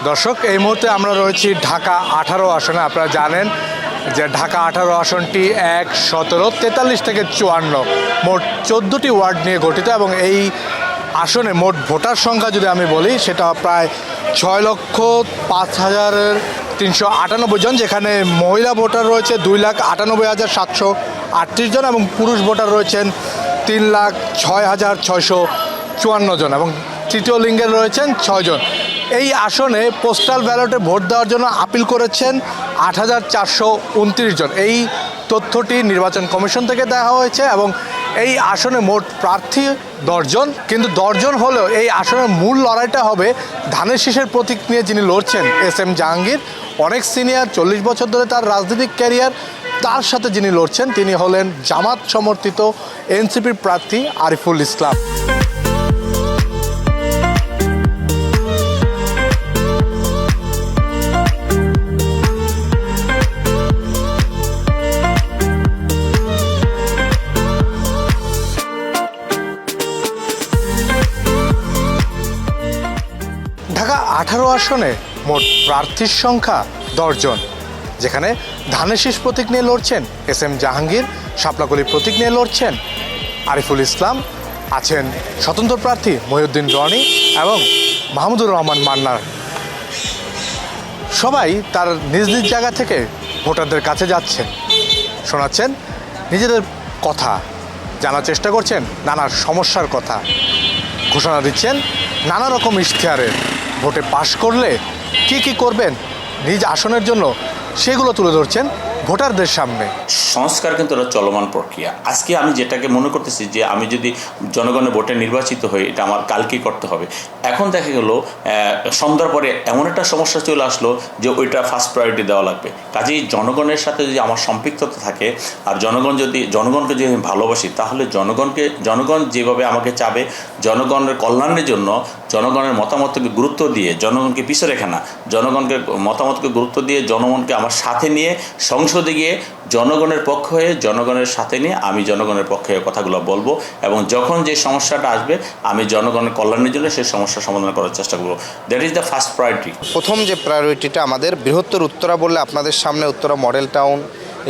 দর্শক, এই মুহূর্তে আমরা রয়েছি ঢাকা 18 আসনে। আপনারা জানেন যে ঢাকা 18 আসনটি 1, 17, 43 থেকে 54 মোট 14টি ওয়ার্ড নিয়ে গঠিত এবং এই আসনে মোট ভোটার সংখ্যা যদি আমি বলি সেটা প্রায় 6,05,398 জন, যেখানে মহিলা ভোটার রয়েছে 2,98,738 জন এবং পুরুষ ভোটার রয়েছেন 3,06,654 জন এবং তৃতীয় লিঙ্গের রয়েছেন 6 জন। এই আসনে পোস্টাল ব্যালটে ভোট দেওয়ার জন্য আপিল করেছেন 8,429 জন। এই তথ্যটি নির্বাচন কমিশন থেকে দেওয়া হয়েছে এবং এই আসনে মোট প্রার্থী 10 জন, কিন্তু 10 জন হলেও এই আসনের মূল লড়াইটা হবে ধানের শীষের প্রতীক নিয়ে যিনি লড়ছেন SM জাহাঙ্গীর, অনেক সিনিয়র, 40 বছর ধরে তার রাজনৈতিক ক্যারিয়ার। তার সাথে যিনি লড়ছেন তিনি হলেন জামাত সমর্থিত এনসিপির প্রার্থী আরিফুল ইসলাম। ঢাকা 18 আসনে মোট প্রার্থীর সংখ্যা 10 জন, যেখানে ধানের শীষ প্রতীক নিয়ে লড়ছেন SM জাহাঙ্গীর, শাপলাকলি প্রতীক নিয়ে লড়ছেন আরিফুল ইসলাম, আছেন স্বতন্ত্র প্রার্থী মহিউদ্দিন রনি এবং মাহমুদুর রহমান মান্নার। সবাই তার নিজ নিজ জায়গা থেকে ভোটারদের কাছে যাচ্ছেন, শোনাচ্ছেন নিজেদের কথা, জানার চেষ্টা করছেন নানা সমস্যার কথা, ঘোষণা দিচ্ছেন নানা রকম ইশতেহারে। ভোটে পাশ করলে কি করবেন নিজ আসনের জন্য সেগুলো তুলে ধরছেন ভোটারদের সামনে। সংস্কার কিন্তু একটা চলমান প্রক্রিয়া। আজকে আমি যেটাকে মনে করতেছি যে আমি যদি জনগণের ভোটে নির্বাচিত হই, এটা আমার কালকেই করতে হবে। এখন দেখা গেল সন্ধ্যার পরে এমন একটা সমস্যা চলে আসলো যে ওইটা ফার্স্ট প্রায়োরিটি দেওয়া লাগবে। কাজেই জনগণের সাথে যদি আমার সম্পৃক্ততা থাকে আর জনগণকে যদি আমি ভালোবাসি, তাহলে জনগণ যেভাবে আমাকে চাবে, জনগণের কল্যাণের জন্য জনগণের মতামতকে গুরুত্ব দিয়ে, জনগণকে পিছিয়ে রেখে না, জনগণকে মতামতকে গুরুত্ব দিয়ে জনগণকে আমার সাথে নিয়ে সংসদে গিয়ে জনগণের পক্ষ হয়ে, জনগণের সাথে নিয়ে আমি জনগণের পক্ষে কথাগুলো বলবো এবং যখন যে সমস্যাটা আসবে আমি জনগণের কল্যাণের জন্য সেই সমস্যার সমাধান করার চেষ্টা করবো। That is the first priority. প্রথম যে প্রায়োরিটিটা আমাদের বৃহত্তর উত্তরা বললে আপনাদের সামনে উত্তরা মডেল টাউন,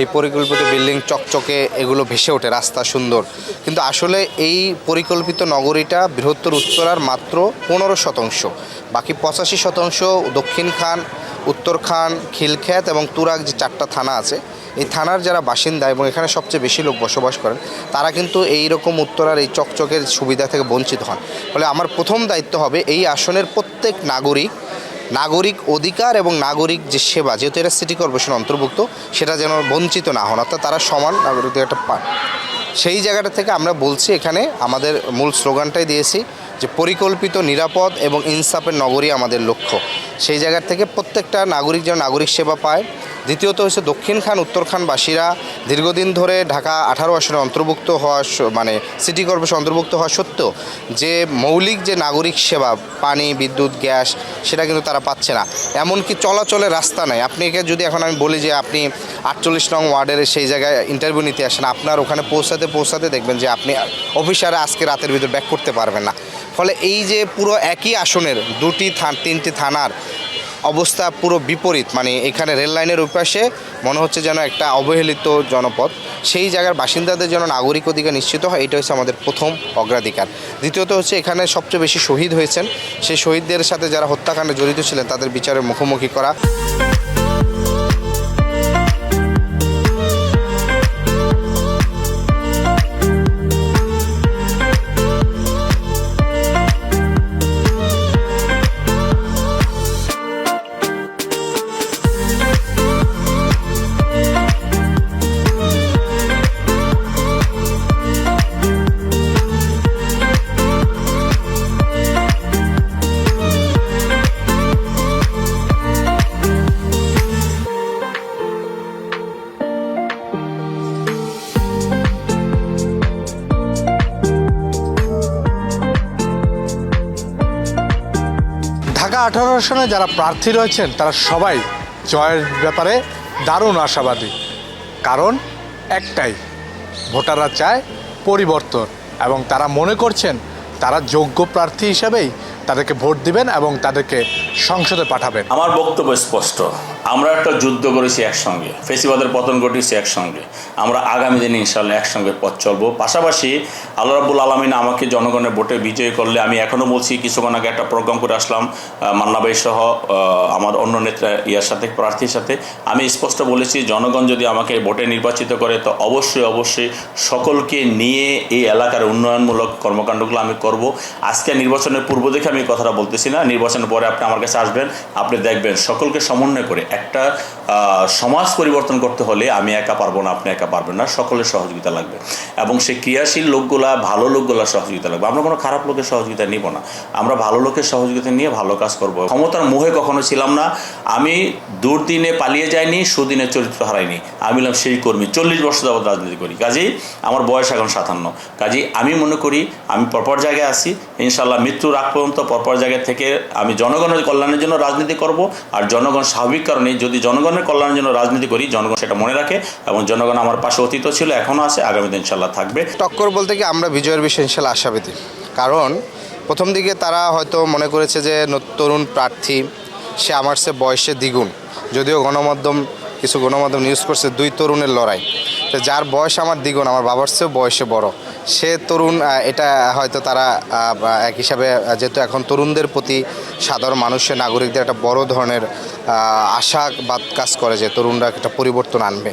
এই পরিকল্পিত বিল্ডিং চকচকে এগুলো ভেসে ওঠে, রাস্তা সুন্দর, কিন্তু আসলে এই পরিকল্পিত নগরীটা বৃহত্তর উত্তরার মাত্র 15%। বাকি 85% দক্ষিণ খান, উত্তর খান, খিলখ্যাত এবং তুরাগ যে 4টা থানা আছে, এই থানার যারা বাসিন্দা এবং এখানে সবচেয়ে বেশি লোক বসবাস করেন, তারা কিন্তু এই রকম উত্তরার এই চকচকের সুবিধা থেকে বঞ্চিত হন। ফলে আমার প্রথম দায়িত্ব হবে এই আসনের প্রত্যেক নাগরিক অধিকার এবং নাগরিক যে সেবা, যেহেতু এটা সিটি কর্পোরেশন অন্তর্ভুক্ত, সেটা যেন বঞ্চিত না হন, অর্থাৎ তারা সমান নাগরিক অধিকারটা পান। সেই জায়গাটা থেকে আমরা বলছি, এখানে আমাদের মূল স্লোগানটাই দিয়েছি যে পরিকল্পিত, নিরাপদ এবং ইনসাফের নগরী আমাদের লক্ষ্য। সেই জায়গার থেকে প্রত্যেকটা নাগরিক যেন নাগরিক সেবা পায়। দ্বিতীয়ত হচ্ছে দক্ষিণ খান, উত্তর খানবাসীরা দীর্ঘদিন ধরে ঢাকা 18 আসনে অন্তর্ভুক্ত হওয়া, মানে সিটি কর্পোরেশন অন্তর্ভুক্ত হওয়া সত্ত্বেও যে মৌলিক যে নাগরিক সেবা, পানি, বিদ্যুৎ, গ্যাস, সেটা কিন্তু তারা পাচ্ছে না। এমনকি চলাচলের রাস্তা নাই। আপনাকে যদি এখন আমি বলি যে আপনি 48 নং ওয়ার্ডের সেই জায়গায় ইন্টারভিউ নিতে আসেন, আপনার ওখানে পৌঁছাতে দেখবেন যে আপনি অফিসারে আজকে রাতের ভিতর ব্যাক করতে পারবেন না। ফলে এই যে পুরো একই আসনের 3টি থানার অবস্থা পুরো বিপরীত, মানে এখানে রেল লাইনের ওপাশে মনে হচ্ছে যেন একটা অবহেলিত জনপদ। সেই জায়গার বাসিন্দাদের যেন নাগরিক অধিকার নিশ্চিত হয়, এটা হচ্ছে আমাদের প্রথম অগ্রাধিকার। দ্বিতীয়ত হচ্ছে এখানে সবচেয়ে বেশি শহীদ হয়েছেন, সেই শহীদদের সাথে যারা হত্যাকাণ্ডে জড়িত ছিলেন তাদের বিচারের মুখোমুখি করা। ঢাকা 18 আসনে যারা প্রার্থী রয়েছেন তারা সবাই জয়ের ব্যাপারে দারুণ আশাবাদী। কারণ একটাই, ভোটাররা চায় পরিবর্তন এবং তারা মনে করছেন তারা যোগ্য প্রার্থী হিসাবেই তাদেরকে ভোট দিবেন এবং তাদেরকে সংসদে পাঠাবেন। আমার বক্তব্য স্পষ্ট, আমরা একটা যুদ্ধ করেছি একসঙ্গে, ফেসিবাদের পতন ঘটিয়েছি একসঙ্গে, আমরা আগামী দিনে ইনশাল্লাহ একসঙ্গে পথ চলবো। পাশাপাশি আল্লাহ রাব্বুল আলামিন আমাকে জনগণের ভোটে বিজয়ী করলে, আমি এখনও বলছি, কিছুক্ষণ আগে একটা প্রোগ্রাম করে আসলাম মান্না ভাই সহ আমার অন্য নেতা সাথে, প্রার্থীর সাথে, আমি স্পষ্ট বলেছি জনগণ যদি আমাকে ভোটে নির্বাচিত করে তো অবশ্যই সকলকে নিয়ে এই এলাকার উন্নয়নমূলক কর্মকাণ্ডগুলো আমি করব। আজকে নির্বাচনের পূর্ব দেখে আমি কথাটা বলতেছি না, নির্বাচনের পরে আপনি আমার কাছে আসবেন, আপনি দেখবেন সকলকে সমন্বয় করে একটা সমাজ পরিবর্তন করতে হলে আমি একা পারবো না, আপনি একা পারবেন না, সকলের সহযোগিতা লাগবে এবং সেই ক্রিয়াশীল লোকগুলা, ভালো লোকগুলার সহযোগিতা লাগবে। আমরা কোনো খারাপ লোকের সহযোগিতা নিব না, আমরা ভালো লোকের সহযোগিতা নিয়ে ভালো কাজ করব। ক্ষমতার মোহে কখনো ছিলাম না, আমি দুর্দিনে পালিয়ে যাইনি, সুদিনে চরিত্র হারাইনি, আমি হলাম সেই কর্মী, 40 বছর যাবত রাজনীতি করি, কাজেই আমার বয়স এখন 57, কাজেই আমি মনে করি আমি পরপর জায়গায় আছি, ইনশাল্লাহ মৃত্যুর আগ পর্যন্ত পরপর জায়গা থেকে আমি জনগণের কল্যাণের জন্য রাজনীতি করব। আর জনগণ স্বাভাবিক কারণে যদি জনগণের কল্যাণের জন্য রাজনীতি করি, জনগণ সেটা মনে রাখে এবং জনগণ আমার পাশে অতীত ছিল, এখনও আছে, আগামীতে ইনশাল্লাহ থাকবে। টক্কর বলতে কি আমরা বিজয়ের বিষয়ে ইনশাল্লাহ আশাবাদী, কারণ প্রথম দিকে তারা হয়তো মনে করেছে যে তরুণ প্রার্থী, সে আমার চেয়ে বয়সে দ্বিগুণ, যদিও কিছু গণমাধ্যম নিউজ করছে 2 তরুণের লড়াই, তো যার বয়স আমার দ্বিগুণ, আমার বাবার চেয়েও বয়সে বড়, সে তরুণ, এটা হয়তো তারা এক হিসাবে, যেহেতু এখন তরুণদের প্রতি সাধারণ মানুষের, নাগরিকদের একটা বড় ধরনের আশাবাদ কাজ করে যে তরুণরা একটা পরিবর্তন আনবে।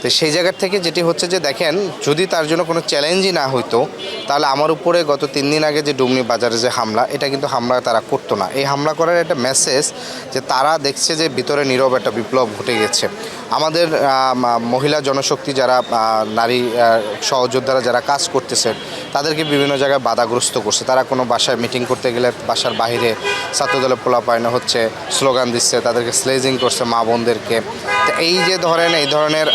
তো সেই জায়গার থেকে যেটি হচ্ছে যে দেখেন, যদি তার জন্য কোনো চ্যালেঞ্জই না হইতো, তাহলে আমার উপরে গত 3 দিন আগে যে ডুমনি বাজারে যে হামলা, এটা কিন্তু হামলা তারা করতো না। এই হামলা করার একটা মেসেজ যে তারা দেখছে যে ভিতরে নীরব একটা বিপ্লব ঘটে গেছে। আমাদের মহিলা জনশক্তি যারা, নারী সহযোদ্ধারা যারা কাজ করতেছেন, তাদেরকে বিভিন্ন জায়গায় বাধাগ্রস্ত করছে। তারা কোনো বাসায় মিটিং করতে গেলে বাসার বাইরে ছাত্রদলের পোলাপাইন হচ্ছে, স্লোগান দিচ্ছে, তাদেরকে স্লেজিং করছে মা বোনদেরকে। তো এই যে এই ধরনের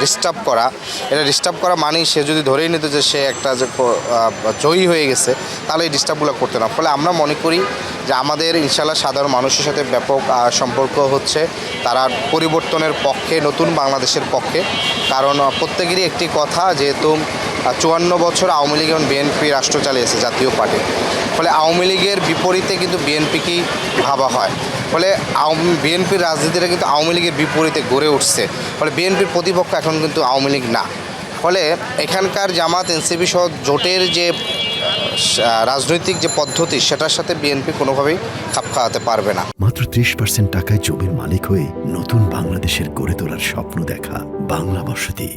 ডিস্টার্ব করা মানেই সে যদি ধরেই নিত যে সে একটা যে জয়ী হয়ে গেছে, তাহলে এই ডিস্টার্বগুলো করতে না। ফলে আমরা মনে করি যে আমাদের ইনশাল্লাহ সাধারণ মানুষের সাথে ব্যাপক সম্পর্ক হচ্ছে, তারা পরিবর্তনের পক্ষে, নতুন বাংলাদেশের পক্ষে। কারণ প্রত্যেকেরই একটি কথা, যেহেতু 54 বছর আওয়ামী লীগ এবং বিএনপি রাষ্ট্র চালিয়েছে, জাতীয় পার্টি, ফলে আওয়ামী লীগের বিপরীতে কিন্তু বিএনপিকেই ভাবা হয়। ফলে বিএনপির রাজনীতিটা কিন্তু আওয়ামী লীগের বিপরীতে গড়ে উঠছে। ফলে বিএনপির প্রতিপক্ষ এখন কিন্তু আওয়ামী লীগ না। ফলে এখানকার জামাত, এনসিপি সহ জোটের যে রাজনৈতিক যে পদ্ধতি, সেটার সাথে বিএনপি কোনোভাবেই খাপ খাওয়াতে পারবে না। মাত্র 30% টাকায় জমির মালিক হয়ে নতুন বাংলাদেশের গড়ে তোলার স্বপ্ন দেখা বাংলা বসতি।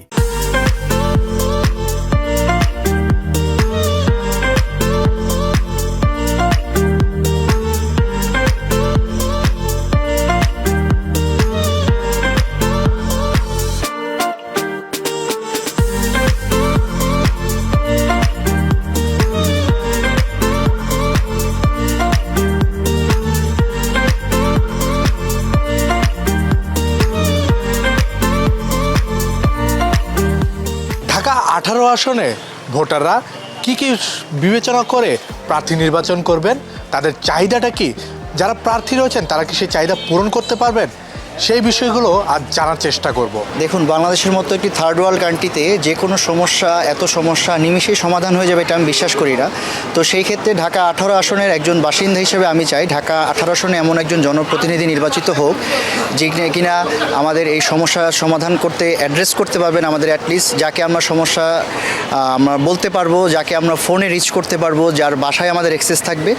ঢাকা 18 আসনে ভোটাররা কি বিবেচনা করে প্রার্থী নির্বাচন করবেন, তাদের চাহিদাটা কি, যারা প্রার্থী রয়েছেন তারা কি সেই চাহিদা পূরণ করতে পারবেন, সেই বিষয়গুলো আজ জানার চেষ্টা করব। দেখুন, বাংলাদেশের মতো একটি থার্ড ওয়ার্ল্ড কান্ট্রিতে যে কোনো এত সমস্যা নিমিশেই সমাধান হয়ে যাবে, এটা আমি বিশ্বাস করি না। তো সেই ক্ষেত্রে ঢাকা 18 আসনের একজন বাসিন্দা হিসেবে আমি চাই ঢাকা 18 আসনে এমন একজন জনপ্রতিনিধি নির্বাচিত হোক, যে কিনা আমাদের এই সমস্যার সমাধান করতে অ্যাড্রেস করতে পারবেন, আমাদের অ্যাটলিস্ট যাকে আমরা সমস্যা আমরা বলতে পারবো, যাকে আমরা ফোনে রিচ করতে পারবো, যার বাসায় আমাদের অ্যাক্সেস থাকবে,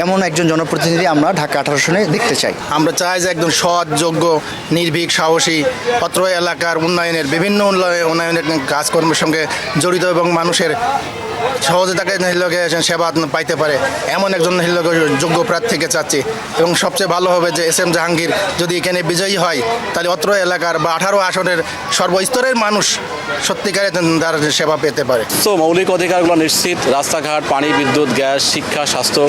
এমন একজন জনপ্রতিনিধি আমরা ঢাকা 18 আসনে দেখতে চাই। আমরা চাই যে একদম সৎ, যোগ্য, নির্ভীক, সাহসী, অত্র এলাকার উন্নয়নের বিভিন্ন উন্নয়নের কাজকর্মের সঙ্গে জড়িত এবং মানুষের সহজতাকে সেবা পাইতে পারে এমন একজন যোগ্য প্রার্থীকে চাচ্ছি। এবং সবচেয়ে ভালো হবে যে SM জাহাঙ্গীর যদি এখানে বিজয়ী হয়, তাহলে অত্র এলাকার বা 18 আসনের সর্বস্তরের মানুষ সত্যিকারে তার সেবা পেতে পারে। তো মৌলিক অধিকারগুলো নিশ্চিত, রাস্তাঘাট, পানি, বিদ্যুৎ, গ্যাস, শিক্ষা, স্বাস্থ্য,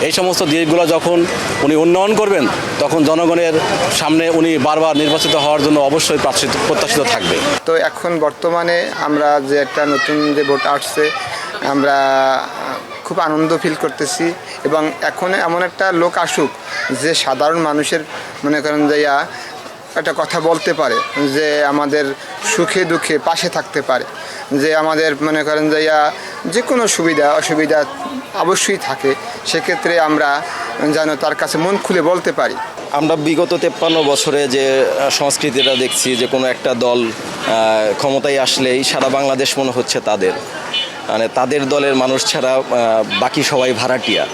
এই সমস্ত দিকগুলো যখন উনি উন্নয়ন করবেন, তখন জনগণের সামনে উনি বারবার নির্বাচিত হওয়ার জন্য অবশ্যই প্রত্যাশিত থাকবে। তো এখন বর্তমানে আমরা যে একটা নতুন যে ভোট আসছে, আমরা খুব আনন্দ ফিল করতেছি এবং এখন এমন একটা লোক আসুক যে সাধারণ মানুষের মনে করেন যাইয়া একটা কথা বলতে পারে, যে আমাদের সুখে দুঃখে পাশে থাকতে পারে, যে আমাদের মনে করেন যাইয়া যে কোনো সুবিধা অসুবিধা অবশ্যই থাকে। সেক্ষেত্রে আমরা যেন তার কাছে মন খুলে বলতে পারি। আমরা বিগত 53 বছরে যে সংস্কৃতিটা দেখছি যে কোনো একটা দল ক্ষমতায় আসলেই সারা বাংলাদেশ মনে হচ্ছে তাদের, মানে তাদের দলের মানুষ ছাড়া বাকি সবাই ভাড়াটিয়া।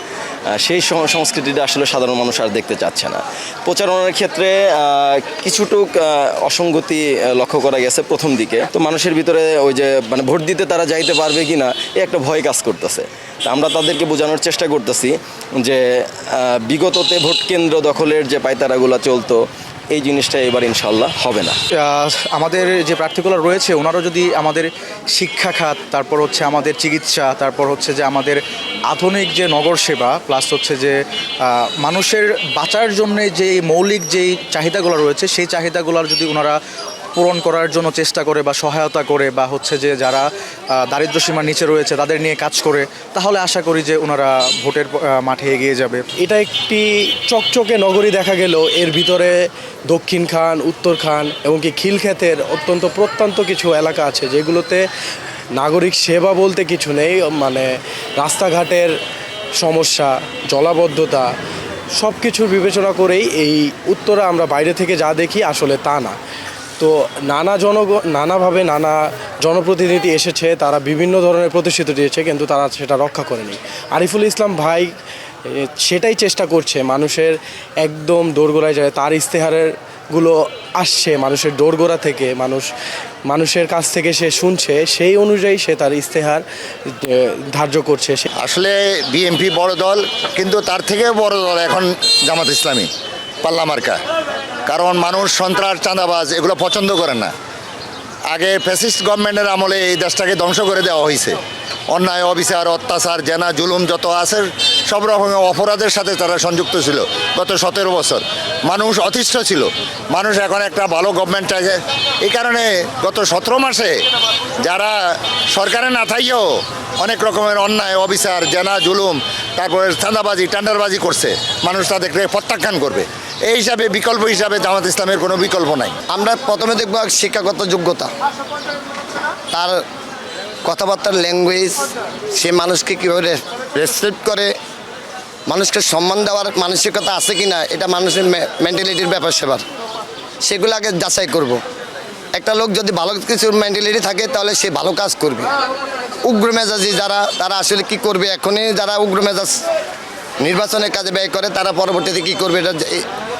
সেই সংস্কৃতিটা আসলে সাধারণ মানুষ আর দেখতে চাচ্ছে না। প্রচারণার ক্ষেত্রে কিছুটুক অসঙ্গতি লক্ষ্য করা গেছে প্রথম দিকে। তো মানুষের ভিতরে ওই যে মানে ভোট দিতে তারা যাইতে পারবে কি না এই একটা ভয় কাজ করতেছে। তা আমরা তাদেরকে বোঝানোর চেষ্টা করতেছি যে বিগততে ভোট কেন্দ্র দখলের যে পায়তারাগুলো চলতো এই জিনিসটা এবার ইনশাল্লাহ হবে না। আমাদের যে প্রার্থীগুলো রয়েছে ওনারও যদি আমাদের শিক্ষা খাত, তারপর হচ্ছে আমাদের চিকিৎসা, তারপর হচ্ছে যে আমাদের আধুনিক যে নগর সেবা, প্লাস হচ্ছে যে মানুষের বাঁচার জন্যে যে মৌলিক যেই চাহিদাগুলো রয়েছে সেই চাহিদাগুলোর যদি ওনারা পূরণ করার জন্য চেষ্টা করে বা সহায়তা করে বা হচ্ছে যে যারা দারিদ্র্যসীমার নিচে রয়েছে তাদের নিয়ে কাজ করে, তাহলে আশা করি যে ওনারা ভোটের মাঠে এগিয়ে যাবে। এটা একটি চকচকে নগরী দেখা গেল, এর ভিতরে দক্ষিণ খান, উত্তর খান এবং কি খিলক্ষেতের অত্যন্ত প্রত্যন্ত কিছু এলাকা আছে যেগুলোতে নাগরিক সেবা বলতে কিছু নেই। মানে রাস্তাঘাটের সমস্যা, জলাবদ্ধতা সব কিছুর বিবেচনা করেই এই উত্তরা আমরা বাইরে থেকে যা দেখি আসলে তা না। তো নানাভাবে নানা জনপ্রতিনিধি এসেছে, তারা বিভিন্ন ধরনের প্রতিশ্রুতি দিয়েছে, কিন্তু তারা সেটা রক্ষা করেনি। আরিফুল ইসলাম ভাই সেটাই চেষ্টা করছে, মানুষের একদম দোরগোড়ায় যায়, তার ইশতেহারগুলো আসছে মানুষের দোরগোড়া থেকে, মানুষের কাছ থেকে সে শুনছে, সেই অনুযায়ী সে তার ইশতেহার ধার্য করছে। আসলে বিএনপি বড় দল, কিন্তু তার থেকেও বড় দল এখন জামাত ইসলামী, পাল্লা মার্কা। কারণ মানুষ সন্ত্রাস, চাঁদাবাজ এগুলো পছন্দ করেন না। আগে ফ্যাসিস্ট গভর্নমেন্টের আমলে এই দেশটাকে ধ্বংস করে দেওয়া হয়েছে। অন্যায়, অবিচার, অত্যাচার, জেনা, জুলুম যত আছে সব রকমের অপরাধের সাথে তারা সংযুক্ত ছিল গত 17 বছর। মানুষ অতিষ্ঠ ছিল। মানুষ এখন একটা ভালো গভর্নমেন্ট চাইছে। এই কারণে গত 17 মাসে যারা সরকারে না থাইও অনেক রকমের অন্যায়, অবিচার, জেনা, জুলুম, তারপরে চাঁদাবাজি, টেন্ডারবাজি করছে, মানুষ তাদেরকে প্রত্যাখ্যান করবে। এই হিসাবে বিকল্প হিসাবে জামাত ইসলামের কোনো বিকল্প নাই। আমরা প্রথমে দেখব শিক্ষাগত যোগ্যতা, তার কথাবার্তার ল্যাঙ্গুয়েজ, সে মানুষকে কীভাবে রেসপেক্ট করে, মানুষকে সম্মান দেওয়ার মানসিকতা আছে কি না, এটা মানুষের মেন্টালিটির ব্যাপার সেবার, সেগুলো আগে যাচাই করব। একটা লোক যদি ভালো কিছু মেন্টালিটি থাকে তাহলে সে ভালো কাজ করবে। উগ্র মেজাজি যারা, তারা আসলে কি করবে, এখনই যারা উগ্র মেজাজ নির্বাচনের কাজে ব্যয় করে তারা পরবর্তীতে কী করবে এটা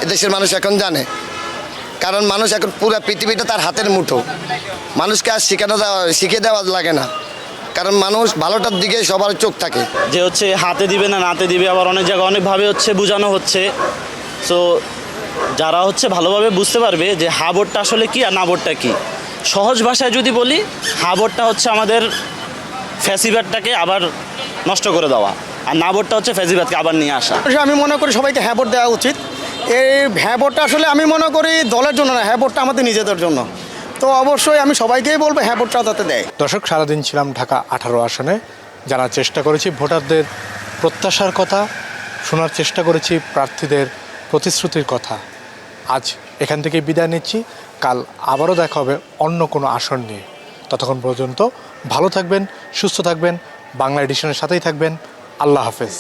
এদেশের মানুষ এখন জানে। কারণ মানুষ এখন পুরো পৃথিবীটা তার হাতের মুঠো, মানুষকে আর শিখিয়ে দেওয়া লাগে না, কারণ মানুষ ভালোটার দিকে সবার চোখ থাকে। যে হচ্ছে হাতে দিবে না নাতে দিবে, আবার অনেক জায়গায় অনেকভাবে হচ্ছে বোঝানো হচ্ছে। সো যারা হচ্ছে ভালোভাবে বুঝতে পারবে যে হা ভোটটা আসলে কী আর না ভোটটা কী। সহজ ভাষায় যদি বলি, হা ভোটটা হচ্ছে আমাদের ফ্যাসিবাদটাকে আবার নষ্ট করে দেওয়া, আর না ভোটটা হচ্ছে ফ্যাসিবাদকে আবার নিয়ে আসা। আমি মনে করি সবাইকে হ্যাঁ ভোট দেওয়া উচিত। এই হ্যাঁ ভোটটা আসলে আমি মনে করি দলের জন্য না, হ্যাঁ ভোটটা আমাদের নিজেদের জন্য। তো অবশ্যই আমি সবাইকেই বলবো হ্যাঁ ভোটটা যাতে দেয়। দর্শক, সারাদিন ছিলাম ঢাকা 18 আসনে, জানার চেষ্টা করেছি ভোটারদের প্রত্যাশার কথা, শোনার চেষ্টা করেছি প্রার্থীদের প্রতিশ্রুতির কথা। আজ এখান থেকে বিদায় নিচ্ছি, কাল আবারও দেখা হবে অন্য কোনো আসন নিয়ে। ততক্ষণ পর্যন্ত ভালো থাকবেন, সুস্থ থাকবেন, বাংলা এডিশনের সাথেই থাকবেন। আল্লাহ হাফেজ।